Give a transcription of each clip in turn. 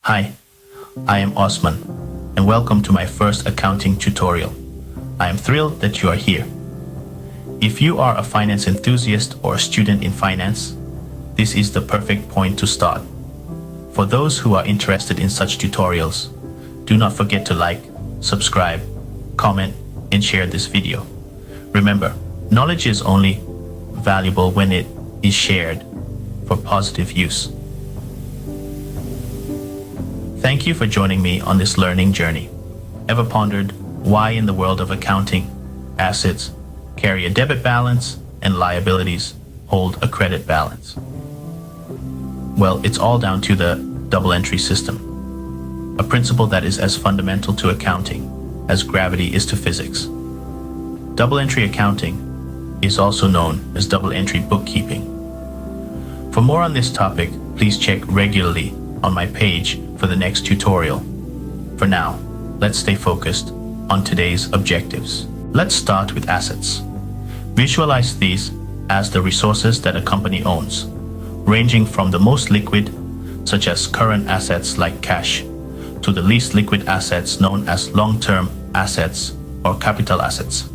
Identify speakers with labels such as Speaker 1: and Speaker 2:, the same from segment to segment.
Speaker 1: Hi, I am Osman, and welcome to my first accounting tutorial. I am thrilled that you are here. If you are a finance enthusiast or a student in finance, this is the perfect point to start. For those who are interested in such tutorials, do not forget to like, subscribe, comment, and share this video. Remember, knowledge is only valuable when it is shared for positive use. Thank you for joining me on this learning journey. Ever pondered why in the world of accounting, assets carry a debit balance and liabilities hold a credit balance? Well, it's all down to the double entry system, a principle that is as fundamental to accounting as gravity is to physics. Double entry accounting is also known as double entry bookkeeping. For more on this topic, please check regularly on my page for the next tutorial. For now, let's stay focused on today's objectives. Let's start with assets. Visualize these as the resources that a company owns, ranging from the most liquid, such as current assets like cash, to the least liquid assets known as long-term assets or capital assets.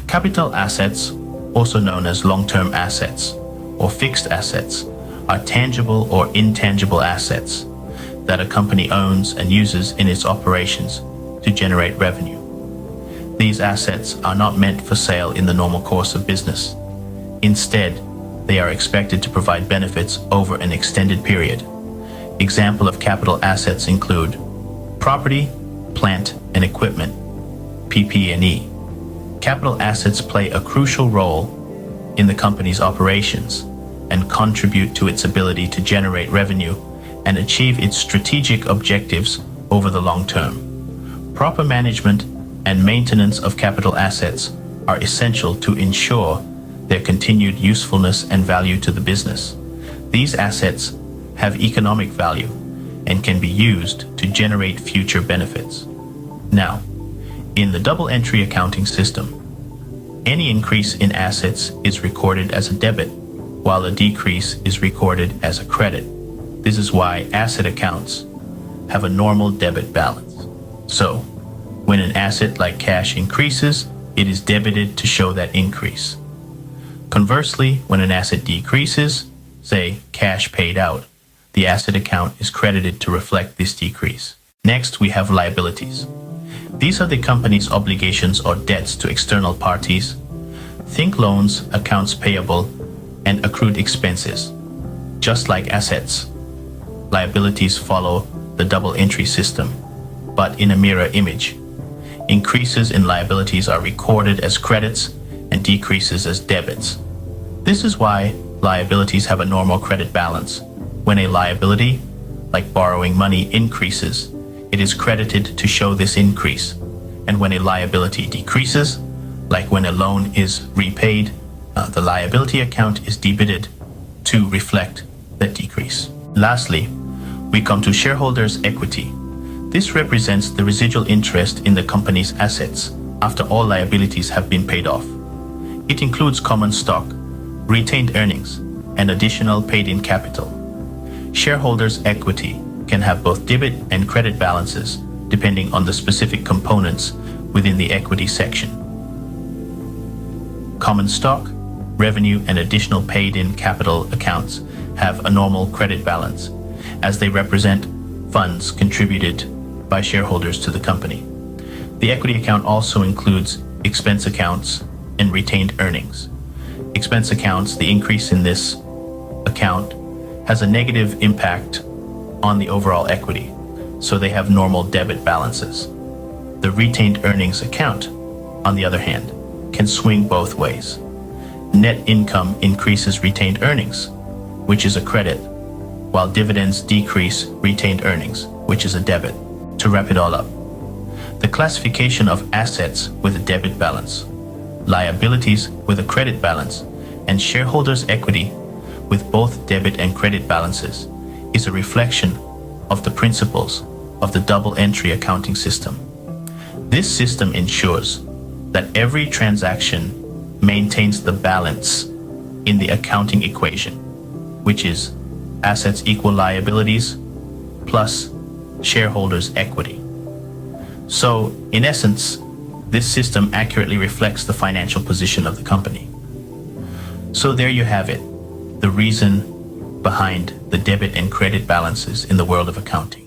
Speaker 1: Capital assets, also known as long-term assets or fixed assets, are tangible or intangible assets that a company owns and uses in its operations to generate revenue. These assets are not meant for sale in the normal course of business. Instead, they are expected to provide benefits over an extended period. Examples of capital assets include property, plant, and equipment, PP&E. Capital assets play a crucial role in the company's operations and contribute to its ability to generate revenue and achieve its strategic objectives over the long term. Proper management and maintenance of capital assets are essential to ensure their continued usefulness and value to the business. These assets have economic value and can be used to generate future benefits. Now, in the double entry accounting system, any increase in assets is recorded as a debit, while a decrease is recorded as a credit. This is why asset accounts have a normal debit balance. So, when an asset like cash increases, it is debited to show that increase. Conversely, when an asset decreases, say cash paid out, the asset account is credited to reflect this decrease. Next, we have liabilities. These are the company's obligations or debts to external parties. Think loans, accounts payable, and accrued expenses. Just like assets, liabilities follow the double entry system, but in a mirror image. Increases in liabilities are recorded as credits and decreases as debits. This is why liabilities have a normal credit balance. When a liability, like borrowing money, increases, it is credited to show this increase. And when a liability decreases, like when a loan is repaid, the liability account is debited to reflect that decrease. Lastly, we come to shareholders' equity. This represents the residual interest in the company's assets after all liabilities have been paid off. It includes common stock, retained earnings, and additional paid-in capital. Shareholders' equity can have both debit and credit balances, depending on the specific components within the equity section. Common stock, revenue, and additional paid-in capital accounts have a normal credit balance, as they represent funds contributed by shareholders to the company. The equity account also includes expense accounts and retained earnings. Expense accounts, the increase in this account has a negative impact on the overall equity, so they have normal debit balances. The retained earnings account, on the other hand, can swing both ways. Net income increases retained earnings, which is a credit, while dividends decrease retained earnings, which is a debit. To wrap it all up, the classification of assets with a debit balance, liabilities with a credit balance, and shareholders' equity with both debit and credit balances is a reflection of the principles of the double entry accounting system. This system ensures that every transaction maintains the balance in the accounting equation, which is assets equal liabilities plus shareholders' equity. So, in essence, this system accurately reflects the financial position of the company. So there you have it, the reason behind the debit and credit balances in the world of accounting.